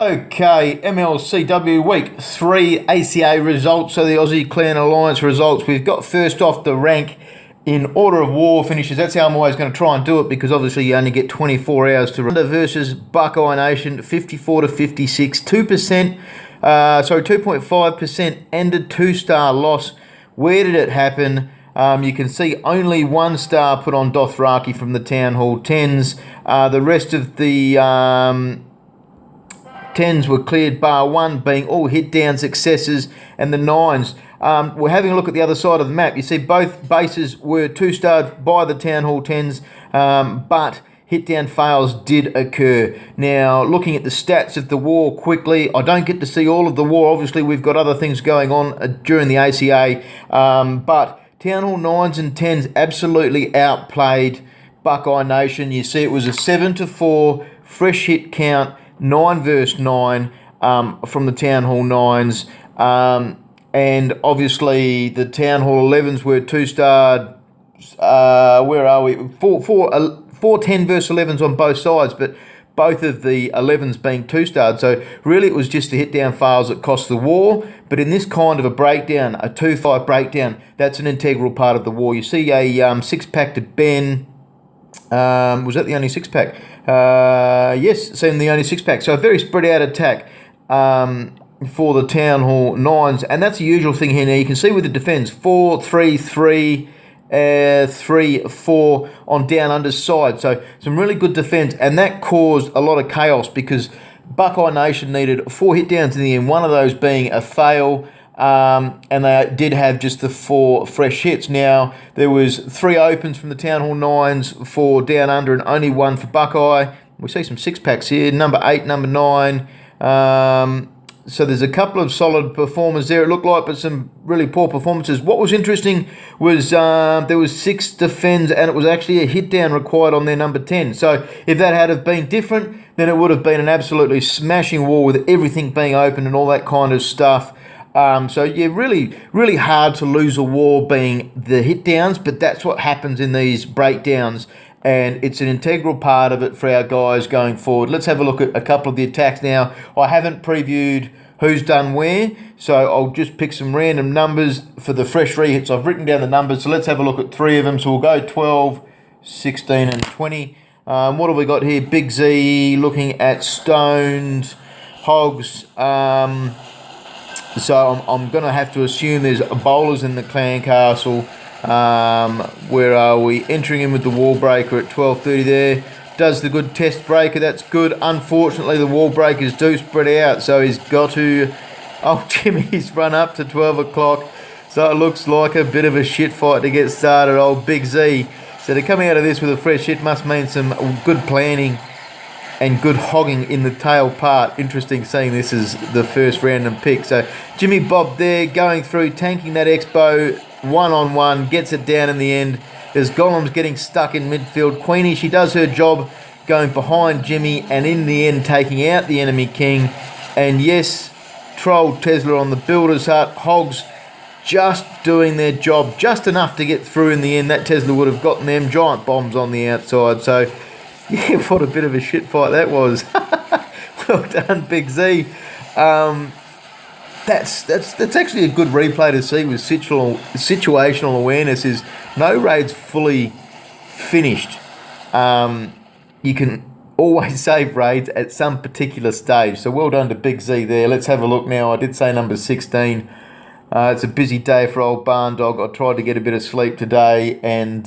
Okay, MLCW Week 3 ACA results, so the Aussie Clan Alliance results. We've got first off the rank in order of war finishes. That's how I'm always going to try and do it, because obviously you only get 24 hours to run. Versus Buckeye Nation, 54 to 56, 2.5% ended 2-star loss. Where did it happen? You can see only 1 star put on Dothraki from the Town Hall 10s. The rest of the 10s were cleared, bar 1 being all hit down successes, and the 9s. We're having a look at the other side of the map. You see both bases were 2-starred by the Town Hall 10s, but hit down fails did occur. Now, looking at the stats of the war quickly, I don't get to see all of the war. Obviously, we've got other things going on during the ACA, but Town Hall 9s and 10s absolutely outplayed Buckeye Nation. You see it was a 7-4 fresh hit count, 9 versus 9 from the Town Hall 9s. And obviously the Town Hall 11s were 2-starred. Where are we? 4-10 versus 11s on both sides, but both of the 11s being 2-starred. So really it was just the hit down fails that cost the war. But in this kind of a breakdown, a 2-5 breakdown, that's an integral part of the war. You see a 6-pack to Ben. Was that the only 6-pack? Yes, seen the only 6-pack. So a very spread out attack for the Town Hall 9s, and that's the usual thing here. Now you can see with the defence 4-3-3, 3-4 on down under side. So some really good defence, and that caused a lot of chaos because Buckeye Nation needed 4 hit downs in the end. One of those being a fail. And they did have just the 4 fresh hits. Now, there was 3 opens from the Town Hall 9s for down under and only 1 for Buckeye. We see some 6-packs here, number 8, number 9. So there's a couple of solid performers there, it looked like, but some really poor performances. What was interesting was there was 6 defends, and it was actually a hit down required on their number 10. So if that had have been different, then it would have been an absolutely smashing war with everything being open and all that kind of stuff. So yeah, really hard to lose a war being the hit downs, but that's what happens in these breakdowns, and it's an integral part of it for our guys going forward. Let's have a look at a couple of the attacks now. I haven't previewed who's done where, so I'll just pick some random numbers for the fresh rehits. I've written down the numbers, so let's have a look at 3 of them. So we'll go 12, 16 and 20. What have we got here? Big Z looking at Stoned, Hogs. So I'm going to have to assume there's bowlers in the clan castle. Where are we? Entering in with the wall breaker at 12:30 there. Does the good test breaker. That's good. Unfortunately, the wall breakers do spread out, so he's got to... Oh, Jimmy's run up to 12 o'clock. So it looks like a bit of a shit fight to get started, old Big Z. So to come out of this with a fresh hit must mean some good planning and good hogging in the tail part. Interesting seeing this is the first random pick. So Jimmy Bob there going through, tanking that Expo one-on-one, gets it down in the end. There's Golems getting stuck in midfield. Queenie, she does her job going behind Jimmy and in the end taking out the enemy king. And yes, Troll Tesla on the Builder's Hut. Hogs just doing their job, just enough to get through in the end. That Tesla would have gotten them giant bombs on the outside. So yeah, what a bit of a shit fight that was. Well done, Big Z. That's actually a good replay to see with situational awareness. Is no raid's fully finished. You can always save raids at some particular stage. So well done to Big Z there. Let's have a look now. I did say number 16. It's a busy day for old Barn Dog. I tried to get a bit of sleep today and...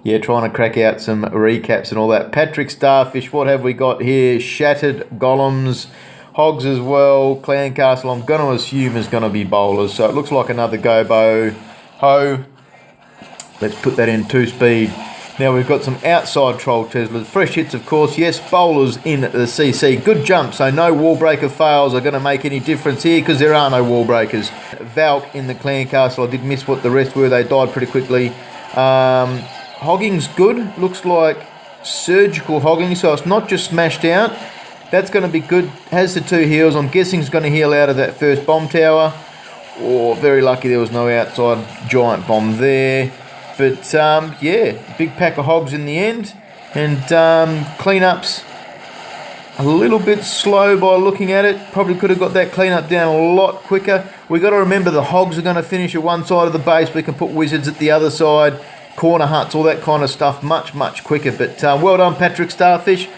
yeah, trying to crack out some recaps and all that. Patrick Starfish, what have we got here? Shattered Golems, Hogs as well. Clan Castle, I'm going to assume is going to be bowlers. So it looks like another Gobo Ho. Let's put that in 2-speed. Now we've got some outside Troll Teslas. Fresh hits, of course. Yes, bowlers in the CC. Good jump, so no wall breaker fails are going to make any difference here because there are no wall breakers. Valk in the Clan Castle. I did miss what the rest were. They died pretty quickly. Hogging's good. Looks like surgical hogging, so it's not just smashed out. That's going to be good. Has the 2 heals. I'm guessing it's going to heal out of that first bomb tower. Oh, very lucky there was no outside giant bomb there. But, yeah, big pack of hogs in the end. And cleanups a little bit slow by looking at it. Probably could have got that cleanup down a lot quicker. We got to remember the hogs are going to finish at one side of the base. We can put wizards at the other side, corner huts, all that kind of stuff much quicker. But well done, Patrick Starfish.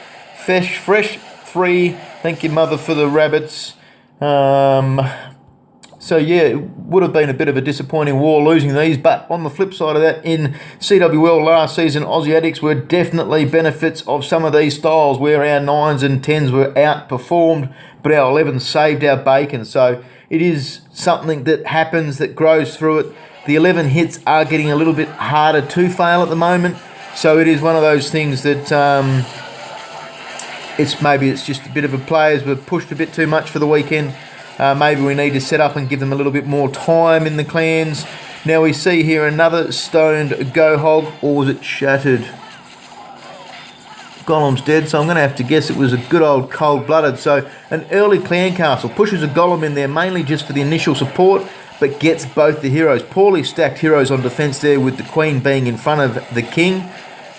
Fresh 3. Thank you, mother, for the rabbits. So yeah, it would have been a bit of a disappointing war losing these, but on the flip side of that, in CWL last season, Aussie Addicts were definitely benefits of some of these styles where our 9s and 10s were outperformed, but our 11s saved our bacon. So it is something that happens, that grows through it. The 11 hits are getting a little bit harder to fail at the moment, so it is one of those things that it's just a bit of a players were pushed a bit too much for the weekend. Maybe we need to set up and give them a little bit more time in the clans. Now we see here another stoned go hog, or was it shattered? Golem's dead, so I'm going to have to guess it was a good old cold-blooded. So an early clan castle pushes a golem in there mainly just for the initial support, but gets both the heroes. Poorly stacked heroes on defence there, with the queen being in front of the king.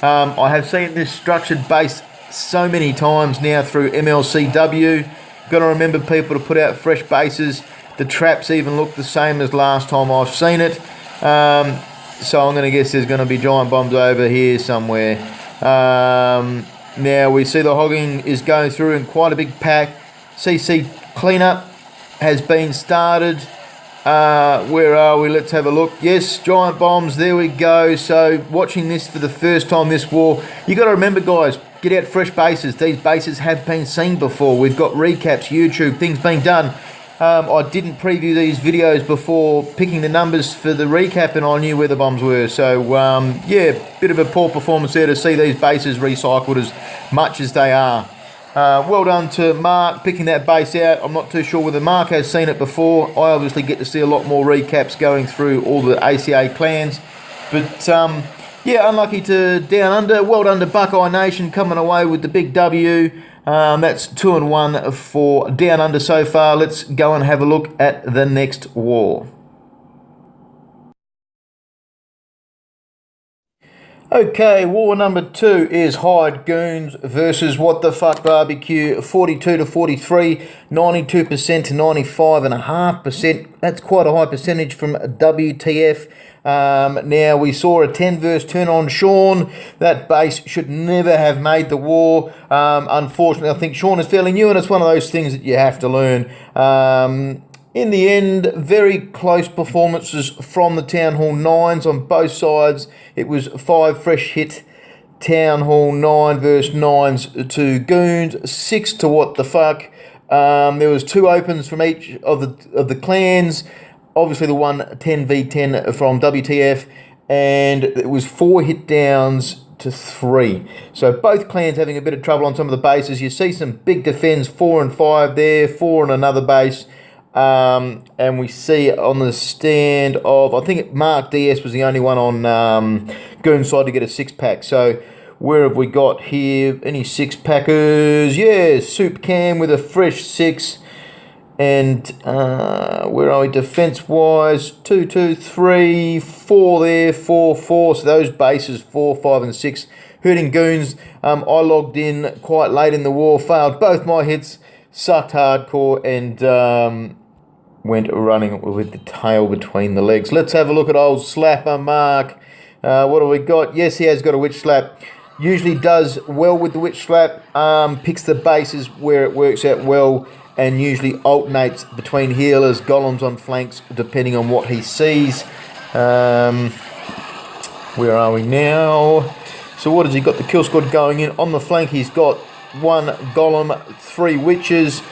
I have seen this structured base so many times now through MLCW. Got to remember, people, to put out fresh bases. The traps even look the same as last time I've seen it. So I'm going to guess there's going to be giant bombs over here somewhere. Now we see the hogging is going through in quite a big pack. CC cleanup has been started. Where are we? Let's have a look. Yes, giant bombs. There we go. So watching this for the first time this war, you got to remember, guys, get out fresh bases. These bases have been seen before. We've got recaps, YouTube, things being done. I didn't preview these videos before picking the numbers for the recap, and I knew where the bombs were. So, yeah, bit of a poor performance there to see these bases recycled as much as they are. Well done to Mark picking that base out. I'm not too sure whether Mark has seen it before. I obviously get to see a lot more recaps going through all the ACA clans. But, yeah, unlucky to Down Under. Well done to Buckeye Nation coming away with the big W. That's 2-1 for Down Under so far. Let's go and have a look at the next war. Okay, war number 2 is Hyde Goons versus What the Fuck Barbecue. 42 to 43, 92% to 95.5%. That's quite a high percentage from WTF. Now we saw a 10 verse turn on Sean. That base should never have made the war. Unfortunately, I think Sean is fairly new, and it's one of those things that you have to learn. In the end, very close performances from the Town Hall 9s on both sides. It was 5 fresh hit Town Hall 9 versus 9s to Goons, 6 to What the Fuck. There was 2 opens from each of the clans. Obviously the one 10v10 from WTF, and it was 4 hit downs to 3. So both clans having a bit of trouble on some of the bases. You see some big defends, 4 and 5 there, 4 on another base. And we see on the stand of, I think Mark DS was the only one on Goon side to get a 6-pack. So where have we got here? Any 6-packers? Yeah, Soup Cam with a fresh 6. And where are we defense-wise? 2, 2, 3, 4 there, 4, 4. So those bases, 4, 5, and 6. Hurting Goons. I logged in quite late in the war, failed both my hits, sucked hardcore, and went running with the tail between the legs. Let's have a look at old Slapper Mark. What do we got? Yes, he has got a Witch Slap. Usually does well with the Witch Slap. Picks the bases where it works out well, and usually alternates between healers, golems on flanks, depending on what he sees. Where are we now? So what has he got? The kill squad going in. On the flank, he's got 1 golem, 3 witches,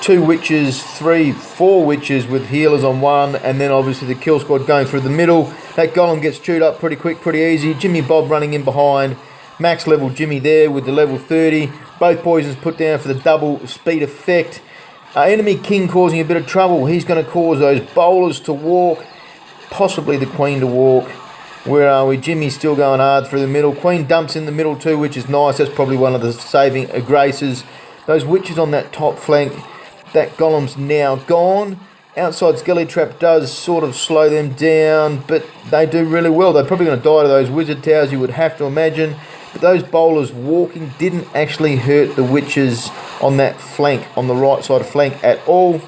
2 witches, 3, 4 witches with healers on 1, and then obviously the kill squad going through the middle. That golem gets chewed up pretty quick, pretty easy. Jimmy Bob running in behind. Max level Jimmy there with the level 30. Both poisons put down for the double speed effect. Enemy King causing a bit of trouble. He's going to cause those bowlers to walk, possibly the Queen to walk. Where are we? Jimmy's still going hard through the middle. Queen dumps in the middle too, which is nice. That's probably one of the saving graces. Those witches on that top flank. That golem's now gone. Outside Skelly Trap does sort of slow them down, but they do really well. They're probably going to die to those wizard towers, you would have to imagine. but those bowlers walking didn't actually hurt the Witches on that flank, on the right side of flank at all.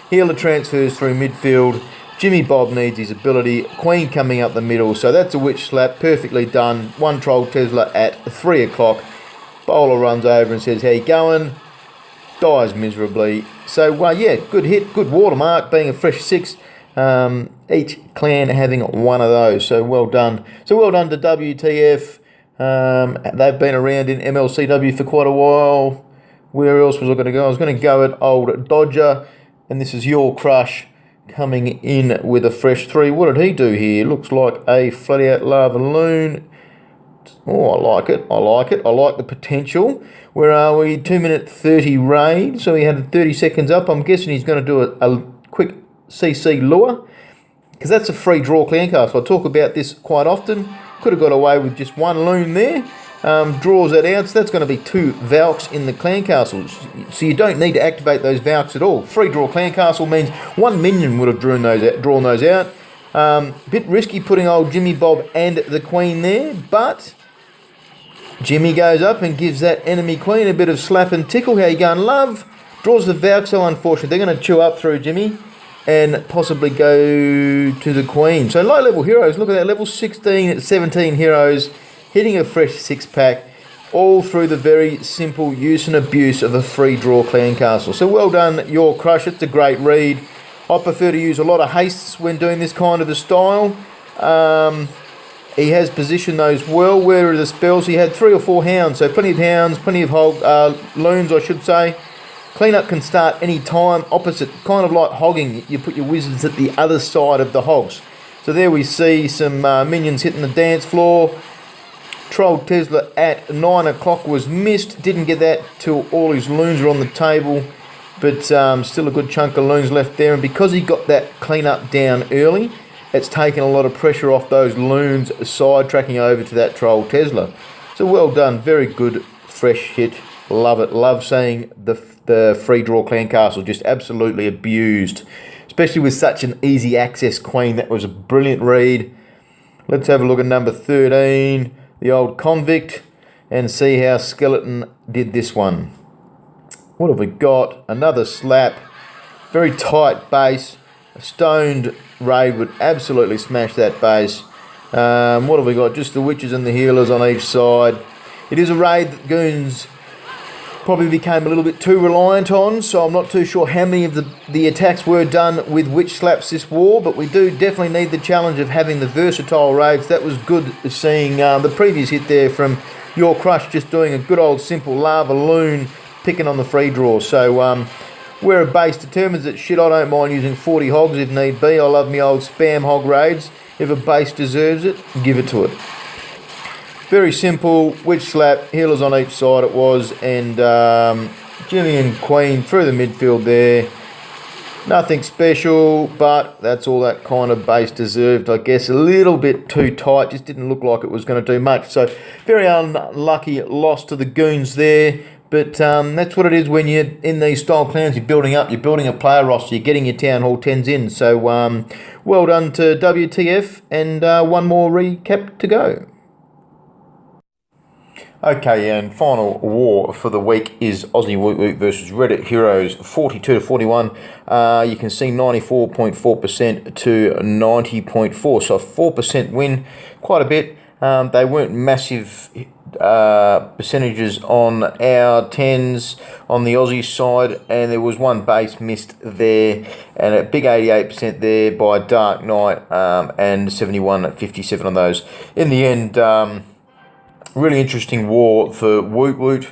Healer transfers through midfield. Jimmy Bob needs his ability. Queen coming up the middle. So that's a Witch slap. Perfectly done. One Troll Tesla at 3 o'clock. Bowler runs over and says, how you going? Dies miserably. So, yeah, good hit. Good watermark, being a fresh 6. Each clan having one of those. So, well done. So, well done to WTF. They've been around in MLCW for quite a while. Where else was I going to go? I was going to go at old Dodger. And this is Your Crush coming in with a fresh 3. What did he do here? Looks like a flat out lava loon. Oh, I like it. I like it. I like the potential. Where are we? 2 minute 30 raid. So he had 30 seconds up. I'm guessing he's going to do a quick CC lure, because that's a free draw clan castle. I talk about this quite often. Could have got away with just one loon there. Draws that out, so that's going to be 2 Valks in the clan castles. So you don't need to activate those Valks at all. Free draw clan castle means 1 minion would have drawn those out. Bit risky putting old Jimmy Bob and the Queen there, but Jimmy goes up and gives that enemy Queen a bit of slap and tickle. How you going, love? Draws the Valk, so unfortunate. They're going to chew up through Jimmy and possibly go to the Queen. So low level heroes, look at that, level 16, 17 heroes, hitting a fresh 6-pack, all through the very simple use and abuse of a free draw clan castle. So well done, Your Crush. It's a great read. I prefer to use a lot of hastes when doing this kind of a style. He has positioned those well. Where are the spells? He had 3 or 4 hounds, so plenty of hounds, plenty of loons, I should say. Cleanup can start any time, opposite, kind of like hogging. You put your wizards at the other side of the hogs. So there we see some minions hitting the dance floor. Troll Tesla at 9 o'clock was missed. Didn't get that till all his loons are on the table. But still a good chunk of loons left there. And because he got that cleanup down early, it's taken a lot of pressure off those loons sidetracking over to that Troll Tesla. So well done. Very good fresh hit. Love it. Love seeing the free draw clan castle just absolutely abused. Especially with such an easy access Queen. That was a brilliant read. Let's have a look at number 13. The old Convict. And see how Skeleton did this one. What have we got? Another slap. Very tight base. A stoned raid would absolutely smash that base. What have we got? Just the Witches and the Healers on each side. It is a raid that Goons probably became a little bit too reliant on, so I'm not too sure how many of the attacks were done with Witch slaps this war, but we do definitely need the challenge of having the versatile raids. That was good seeing the previous hit there from Your Crush, just doing a good old simple lava loon, picking on the free draw. So where a base determines that shit, I don't mind using 40 hogs if need be. I love me old spam hog raids. If a base deserves it, give it to it. Very simple, Witch slap, healers on each side it was, and Jimmy and Queen through the midfield there. Nothing special, but that's all that kind of base deserved, I guess. A little bit too tight, just didn't look like it was going to do much. So very unlucky loss to the Goons there. But that's what it is when you're in these style clans. You're building up, you're building a player roster, you're getting your Town Hall 10s in. So well done to WTF, and one more recap to go. Okay, and final war for the week is Aussie Woot Woot versus Reddit Heroes, 42-41. You can see 94.4% to 90.4, so a 4% win, quite a bit. They weren't massive percentages on our 10s on the Aussie side, and there was one base missed there, and a big 88% there by Dark Knight, and 71 at 57 on those. In the end, really interesting war for Woot Woot.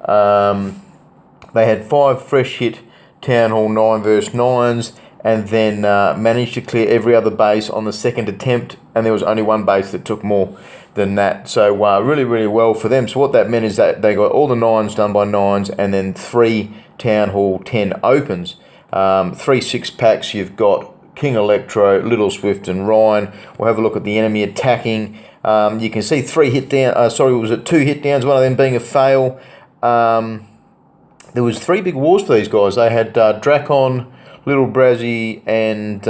They had 5 fresh hit Town Hall 9 versus 9s, and then managed to clear every other base on the second attempt, and there was only one base that took more than that. So really, really well for them. So what that meant is that they got all the 9s done by 9s, and then 3 Town Hall 10 opens. 3 6-packs, you've got King Electro, Little Swift and Ryan. We'll have a look at the enemy attacking. You can see 3 hit down. Was it 2 hit downs? One of them being a fail. There was 3 big wars for these guys. They had Drakon, Little Brazzy, and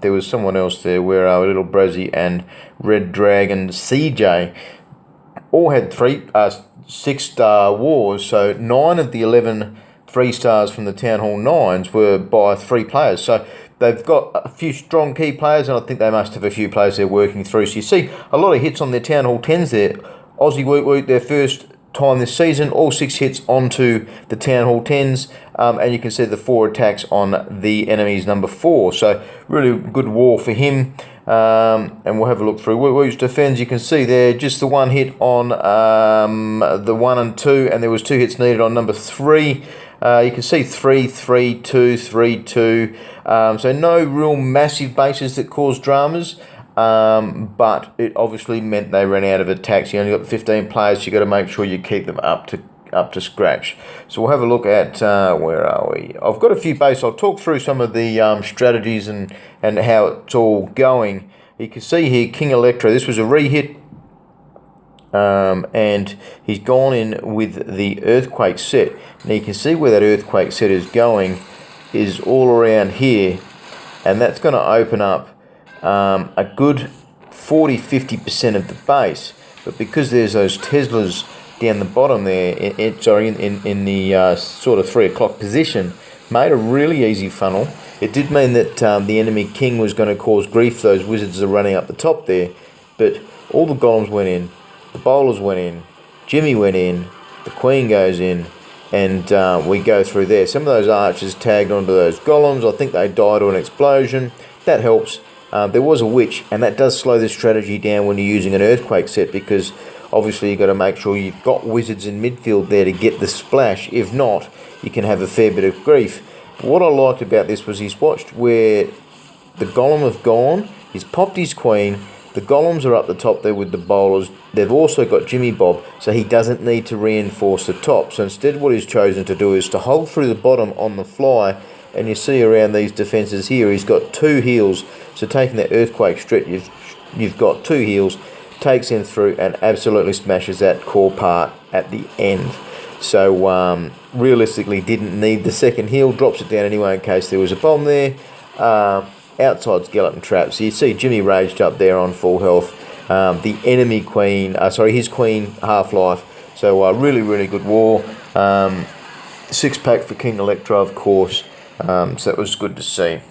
there was someone else there. Where Little Brazzy and Red Dragon CJ. all had 6-star wars, so 9 of the 11 3-stars from the Town Hall 9s were by 3 players. So they've got a few strong key players, and I think they must have a few players they're working through. So you see a lot of hits on their Town Hall 10s there. Aussie Woot Woot, their first time this season, all 6 hits onto the Town Hall 10s, and you can see the 4 attacks on the enemy's number 4. So really good war for him. And we'll have a look through Woot Woot's defends. You can see there just the 1 hit on the 1 and 2, and there was 2 hits needed on number 3. You can see 3, 3, 2, 3, 2. So no real massive bases that caused dramas, but it obviously meant they ran out of attacks. You only got 15 players, so you got to make sure you keep them up to scratch. So we'll have a look at where are we? I've got a few bases. I'll talk through some of the strategies and how it's all going. You can see here King Electro. This was a re-hit. And he's gone in with the Earthquake set. Now you can see where that Earthquake set is going is all around here, and that's going to open up a good 40-50% of the base. But because there's those Teslas down the bottom there, in the sort of 3 o'clock position, made a really easy funnel. It did mean that the enemy king was going to cause grief. Those wizards are running up the top there, but all the golems went in. The bowlers went in, Jimmy went in, the queen goes in, and we go through there. Some of those archers tagged onto those golems. I think they died to an explosion. That helps. There was a witch, and that does slow the strategy down when you're using an earthquake set, because obviously you've got to make sure you've got wizards in midfield there to get the splash. If not, you can have a fair bit of grief. But what I liked about this was he's watched where the golem have gone, he's popped his queen, the golems are up the top there with the bowlers. They've also got Jimmy Bob, so he doesn't need to reinforce the top. So instead what he's chosen to do is to hold through the bottom on the fly, and you see around these defences here, he's got 2 heals. So taking that earthquake straight, you've got 2 heals, takes him through and absolutely smashes that core part at the end. So realistically didn't need the second heal, drops it down anyway in case there was a bomb there. Outside skeleton trap. So you see Jimmy raged up there on full health. The enemy queen, his queen half-life. So really, really good war. 6-pack for King Electro, of course. So that was good to see.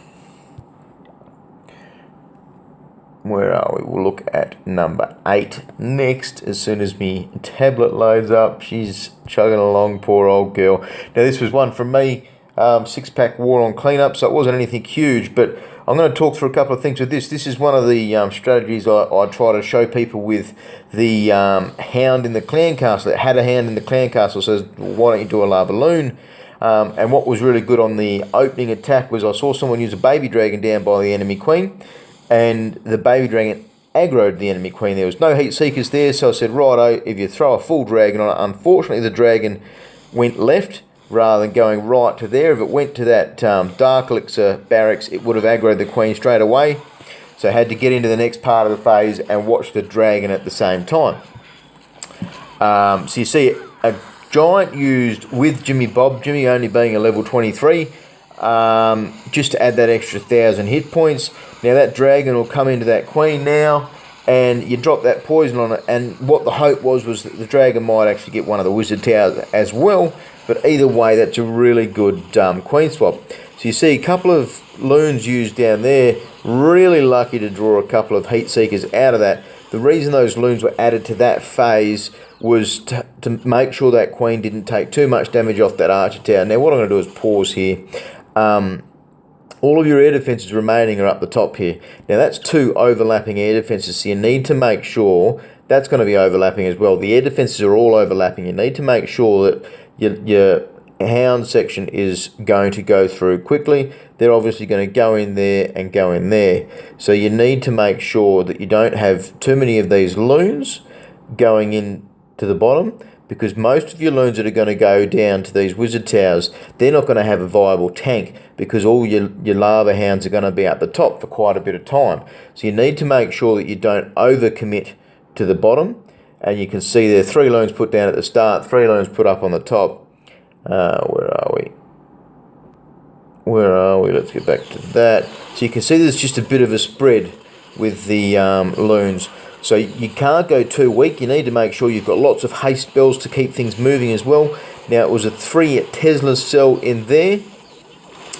Where are we? We'll look at number 8 next. As soon as my tablet loads up, she's chugging along, poor old girl. Now this was one from me. 6-pack war on cleanup, so it wasn't anything huge, but I'm going to talk through a couple of things with this. This is one of the strategies I try to show people with the hound in the clan castle. It had a hound in the clan castle, so why don't you do a lava loon? And what was really good on the opening attack was I saw someone use a baby dragon down by the enemy queen, and the baby dragon aggroed the enemy queen. There was no heat seekers there, so I said, righto, if you throw a full dragon on it, unfortunately the dragon went left rather than going right to there. If it went to that Dark Elixir barracks, it would have aggroed the queen straight away. So I had to get into the next part of the phase and watch the dragon at the same time. So you see a giant used with Jimmy Bob, Jimmy only being a level 23, just to add that extra 1,000 hit points. Now that dragon will come into that queen now, and you drop that poison on it, and what the hope was that the dragon might actually get one of the wizard towers as well. But either way, that's a really good queen swap. So you see a couple of loons used down there. Really lucky to draw a couple of heat seekers out of that. The reason those loons were added to that phase was to make sure that queen didn't take too much damage off that archer tower. Now what I'm going to do is pause here. All of your air defences remaining are up the top here. Now that's 2 overlapping air defences, so you need to make sure that's going to be overlapping as well. The air defences are all overlapping. You need to make sure that your hound section is going to go through quickly. They're obviously going to go in there and go in there. So you need to make sure that you don't have too many of these loons going in to the bottom, because most of your loons that are going to go down to these wizard towers, they're not going to have a viable tank, because all your lava hounds are going to be at the top for quite a bit of time. So you need to make sure that you don't overcommit to the bottom. And you can see there 3 loons put down at the start, 3 loons put up on the top. Where are we? Where are we? Let's get back to that. So you can see there's just a bit of a spread with the loons. So you can't go too weak. You need to make sure you've got lots of haste spells to keep things moving as well. Now it was a 3 Tesla cell in there,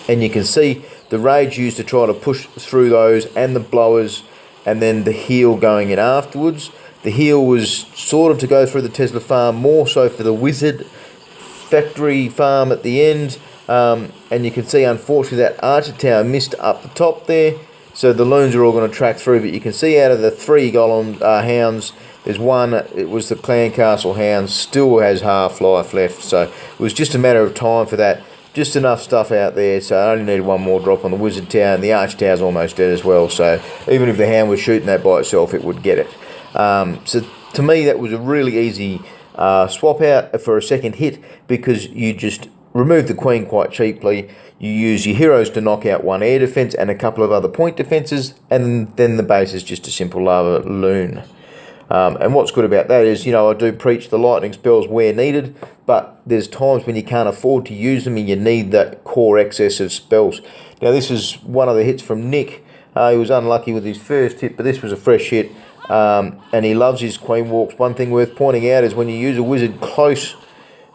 and you can see the rage used to try to push through those, and the blowers, and then the heal going in afterwards. The heal was sort of to go through the Tesla farm, more so for the wizard factory farm at the end. And you can see, unfortunately, that archer tower missed up the top there. So the loons are all going to track through, but you can see out of the 3 golem hounds, there's one, it was the Clan Castle hound, still has half-life left. So it was just a matter of time for that. Just enough stuff out there, so I only needed one more drop on the wizard tower, and the archer tower's almost dead as well. So even if the hound was shooting that by itself, it would get it. So to me, that was a really easy swap out for a second hit, because you just remove the queen quite cheaply. You use your heroes to knock out one air defense and a couple of other point defenses, and then the base is just a simple lava loon. And what's good about that is, I do preach the lightning spells where needed, but there's times when you can't afford to use them and you need that core excess of spells. Now this is one of the hits from Nick. He was unlucky with his first hit, but this was a fresh hit, and he loves his queen walks. One thing worth pointing out is when you use a wizard close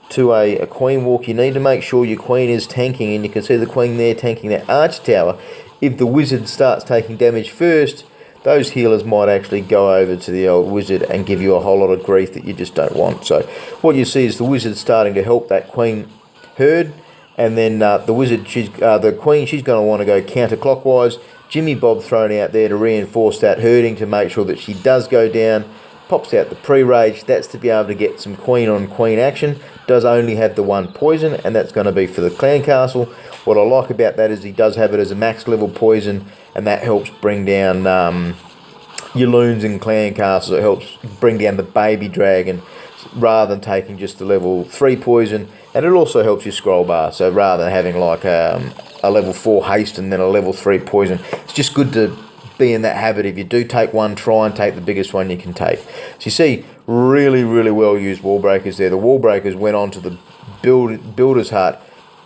to a queen walk, you need to make sure your queen is tanking, and you can see the queen there tanking that archer tower. If the wizard starts taking damage first, those healers might actually go over to the old wizard and give you a whole lot of grief that you just don't want. So what you see is the wizard starting to help that queen herd, and then the wizard, the queen, she's going to want to go counterclockwise. Jimmy Bob thrown out there to reinforce that herding, to make sure that she does go down. Pops out the pre-rage. That's to be able to get some queen on queen action. Does only have the 1 poison, and that's going to be for the clan castle. What I like about that is he does have it as a max level poison, and that helps bring down your loons and clan castles. It helps bring down the baby dragon rather than taking just the level 3 poison, and it also helps your scroll bar. So rather than having like a level 4 haste and then a level 3 poison, it's just good to be in that habit. If you do take one, try and take the biggest one you can take. So you see, really well used wall breakers there. The wall breakers went on to the builder's hut.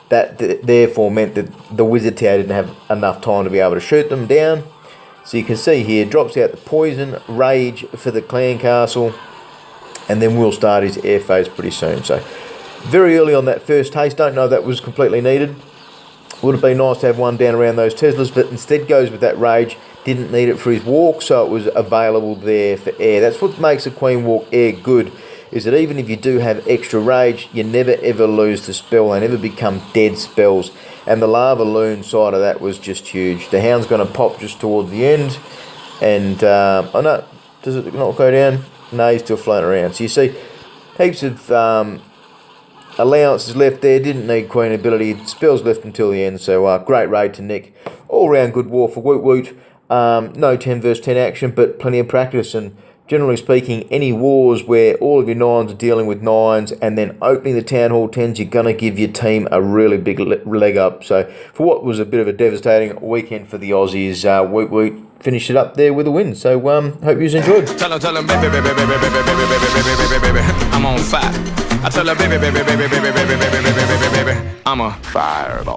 That therefore meant that the wizard tower didn't have enough time to be able to shoot them down. So you can see here, drops out the poison, rage for the clan castle, and then we'll start his air phase pretty soon. So very early on that first haste, don't know if that was completely needed. Would have been nice to have one down around those Teslas, but instead goes with that rage. Didn't need it for his walk, so it was available there for air. That's what makes a queen walk air good, is that even if you do have extra rage, you never ever lose the spell. They never become dead spells. And the lava loon side of that was just huge. The hound's going to pop just towards the end, and oh no, does it not go down? No, he's still floating around. So you see heaps of allowances left there. Didn't need queen ability. Spells left until the end. So great raid to Nick. All round good war for Woot Woot. No 10 versus 10 action, but plenty of practice. And generally speaking, any wars where all of your 9s are dealing with 9s and then opening the Town Hall 10s, you're going to give your team a really big leg up. So for what was a bit of a devastating weekend for the Aussies, Woot Woot finished it up there with a win. So hope you enjoyed. Tell him, baby, I'm on fire. I tell her, baby, I'm a fireball.